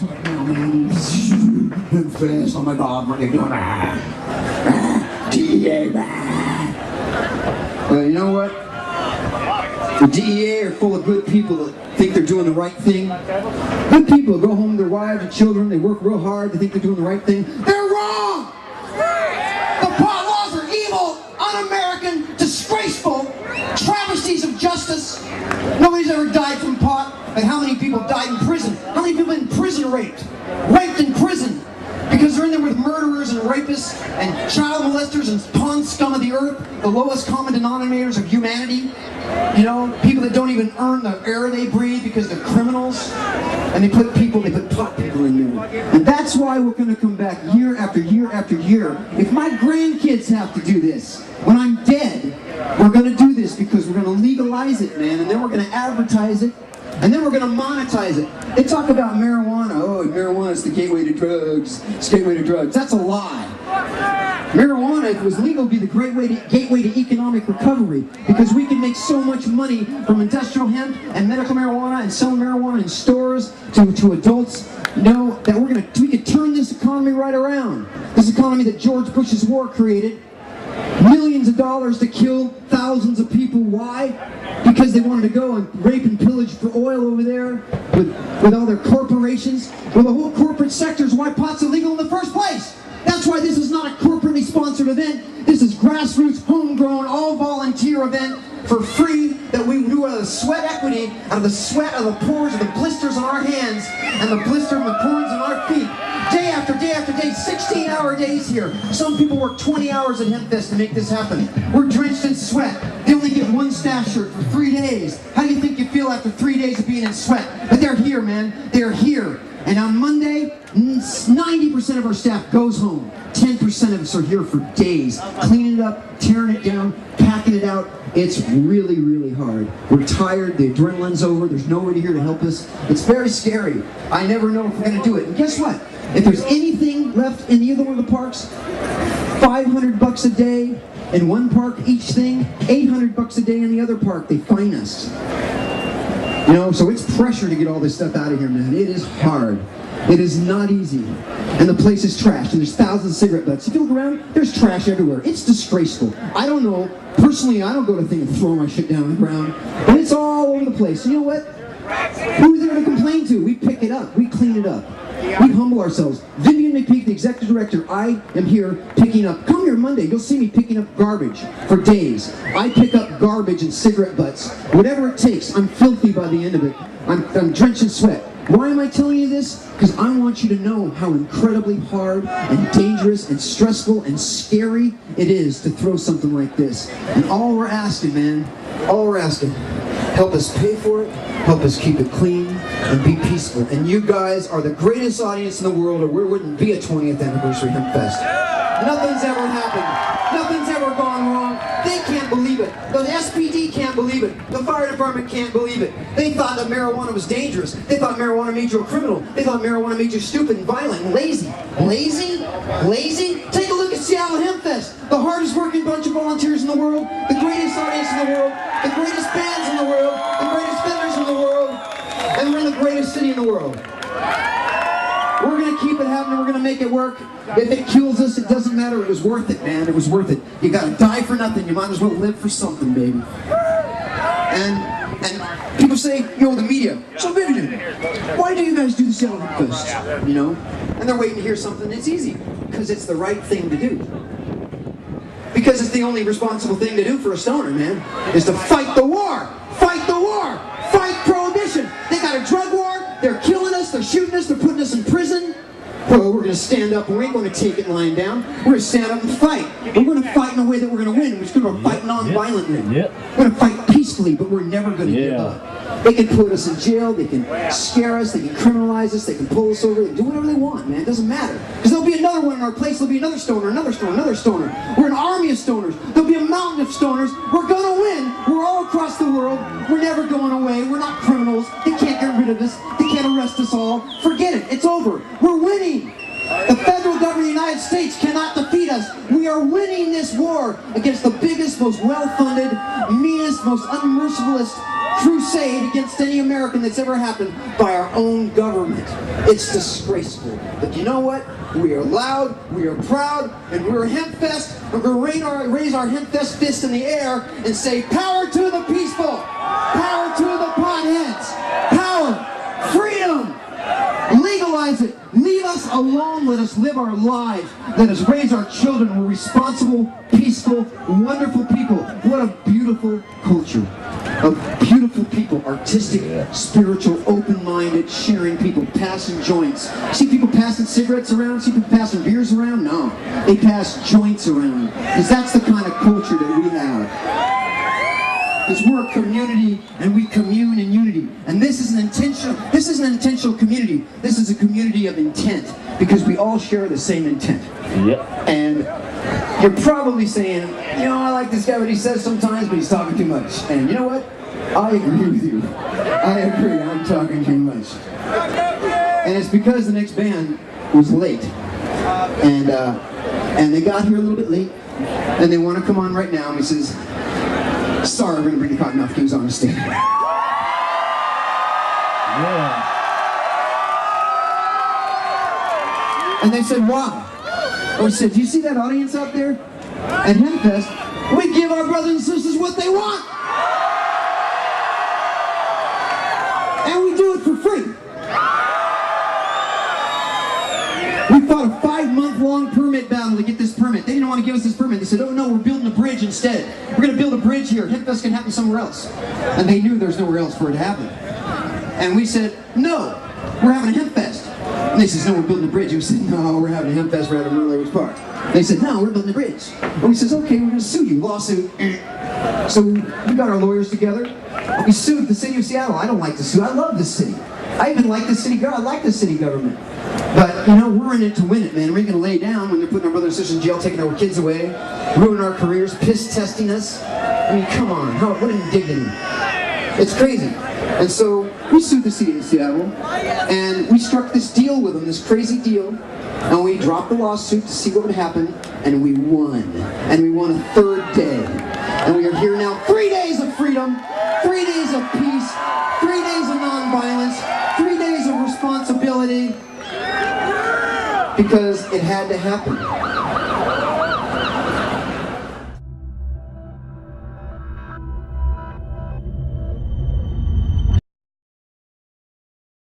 right now, man. Hempfest, oh my God, what are they doing? DEA, well, you know what? The DEA are full of good people that think they're doing the right thing. Good people go home to their wives and children, they work real hard, they think they're doing the right thing. They're wrong! The pot laws are evil, un-American, disgraceful, travesties of justice. Nobody's ever died from pot. Like how many people died in prison? How many people in prison raped in prison? Because they're in there with murderers and rapists and child molesters and pawn scum of the earth, the lowest common denominators of humanity. You know, people that don't even earn the air they breathe because they're criminals. And they put pot people in there. And that's why we're going to come back year after year after year. If my grandkids have to do this, when I'm dead, we're going to do this because we're going to legalize it, man. And then we're going to advertise it. And then we're going to monetize it. They talk about marijuana. Oh, marijuana is the gateway to drugs. It's the gateway to drugs. That's a lie. Marijuana, if it was legal, would be the gateway to economic recovery, because we can make so much money from industrial hemp and medical marijuana and selling marijuana in stores to adults. You know that we could turn this economy right around. This economy that George Bush's war created. Millions of dollars to kill thousands of people. Why? Because they wanted to go and rape and pillage for oil over there with all their corporations. Well, the whole corporate sector is why pot's illegal in the first place. That's why this is not a corporately sponsored event. This is grassroots, homegrown, all-volunteer event for free that we do out of the sweat equity, out of the sweat of the pores, of the blisters on our hands, and the blister and the corns on our feet. Day after day after day, 16-hour days here. Some people work 20 hours at Hempfest to make this happen. We're drenched in sweat. They only get one staff shirt for 3 days. How do you think you feel after 3 days of being in sweat? But they're here, man. They're here. And on Monday, 90% of our staff goes home. 10% of us are here for days, cleaning it up, tearing it down, packing it out. It's really, really hard. We're tired, the adrenaline's over, there's nobody here to help us. It's very scary. I never know if we're going to do it. And guess what? If there's anything left in either one of the parks, $500 a day in one park, each thing, $800 a day in the other park, they fine us. You know, so it's pressure to get all this stuff out of here, man. It is hard. It is not easy. And the place is trashed, and there's thousands of cigarette butts. If you look around, there's trash everywhere. It's disgraceful. I don't know. Personally, I don't go to thing and throw my shit down on the ground. But it's all over the place. You know what? Who are there to complain to? We pick it up. We clean it up. We humble ourselves. Vivian McPeak, the executive director, I am here picking up. Come here Monday, you'll see me picking up garbage for days. I pick up garbage and cigarette butts. Whatever it takes. I'm filthy by the end of it. I'm drenched in sweat. Why am I telling you this? Because I want you to know how incredibly hard and dangerous and stressful and scary it is to throw something like this. And all we're asking, man, all we're asking, help us pay for it, help us keep it clean, and be peaceful. And you guys are the greatest audience in the world, or we wouldn't be a 20th anniversary Hempfest. Nothing's ever happened. Nothing's ever gone wrong. They can't believe it. The SPD can't believe it. The fire department can't believe it. They thought that marijuana was dangerous. They thought marijuana made you a criminal. They thought marijuana made you stupid and violent and lazy. Lazy? Lazy? Take a look at Seattle Hempfest. The hardest working bunch of volunteers in the world, the greatest audience in the world, the greatest bands in the world, the greatest vendors in the world, and we're in the greatest city in the world. We're going to keep it happening. We're going to make it work. If it kills us, it doesn't matter. It was worth it, man. It was worth it. You got to die for nothing. You might as well live for something, baby. And people say, you know, the media, so Vivian, why do you guys do the Seattle Hempfest? You know? And they're waiting to hear something. It's easy. Because it's the right thing to do. Because it's the only responsible thing to do for a stoner, man, is to fight the war. Fight the war. Fight prohibition. They got a drug war. They're killing us. They're shooting us. They're putting us in prison. Well, we're going to stand up and we ain't going to take it lying down. We're going to stand up and fight. We're going to fight in a way that we're going to win. We're going to fight non-violently. We're going to fight peacefully, but we're never going to give up. They can put us in jail. They can scare us. They can criminalize us. They can pull us over. They can do whatever they want, man. It doesn't matter. Because there'll be another one in our place. There'll be another stoner, another stoner, another stoner. We're an army of stoners. There'll be a mountain of stoners. We're going to win. We're all across the world. We're never going away. We're not criminals. They can't get rid of us. They can't arrest us all. Forget it. It's over. We're winning. The federal government of the United States cannot defeat us. We are winning this war against the biggest, most well-funded, meanest, most unmercifulest crusade against any American that's ever happened by our own government. It's disgraceful. But you know what? We are loud, we are proud, and we're Hempfest. We're going to raise our Hempfest fist in the air and say, power to the peaceful! Power to the potheads! Power! Freedom! Legalize it! Leave us alone. Let us live our lives. Let us raise our children. We're responsible, peaceful, wonderful people. What a beautiful culture. Of beautiful people, artistic, spiritual, open-minded, sharing people, passing joints. See people passing cigarettes around? See people passing beers around? No. They pass joints around. Because that's the kind of culture that we have. Because we're a community and we commune in unity. And this isn't an intentional community. This is a community of intent. Because we all share the same intent. Yep. And you're probably saying, you know, I like this guy what he says sometimes, but he's talking too much. And you know what? I agree with you. I agree, I'm talking too much. And it's because the next band was late. And they got here a little bit late. And they want to come on right now. And he says, sorry, we're going to bring the Cottonmouth Kings on the stage. Yeah. And they said, why? Or he said, do you see that audience out there? At Hempfest, we give our brothers and sisters what they want. And we do it for free. We fought a 5-month-long permit battle to get this permit. They didn't want to give us this permit. They said, oh no, we're building a bridge instead. We're going to build a bridge here. Hempfest can happen somewhere else. And they knew there's nowhere else for it to happen. And we said, no, we're having a Hempfest. And they said, no, we're building a bridge. And we said, no, we're having a Hempfest, we're having a Rural Areas Park. They said, no, we're building a bridge. And we said, okay, we're going to sue you. Lawsuit. So we got our lawyers together. We sued the city of Seattle. I don't like to sue. I love this city. I even like this city. I like the city government. But, you know, we're in it to win it, man. We're going to lay down when they're putting our brothers and sisters in jail, taking our kids away, ruining our careers, piss testing us. I mean, come on. What indignity. It's crazy. And so we sued the city of Seattle, and we struck this deal with them, this crazy deal, and we dropped the lawsuit to see what would happen, and we won. And we won a third day. And we are here now, 3 days of freedom, 3 days of peace, 3 days of nonviolence, 3 days of responsibility, because it had to happen.